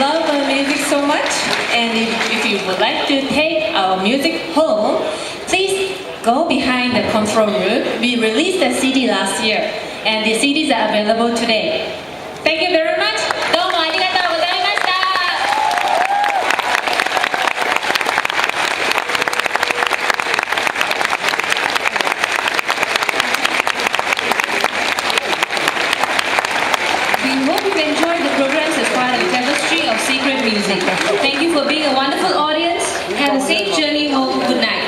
love our music so much, and if you would like to take our music home, please go behind the control room. We released the CD last year, and the CDs are available today. Thank you very much. どうもありがとうございました。We hope you enjoyed the programs as part of the tapestry of secret music. Thank you for being a wonderful audience. Have a safe journey home. Good night.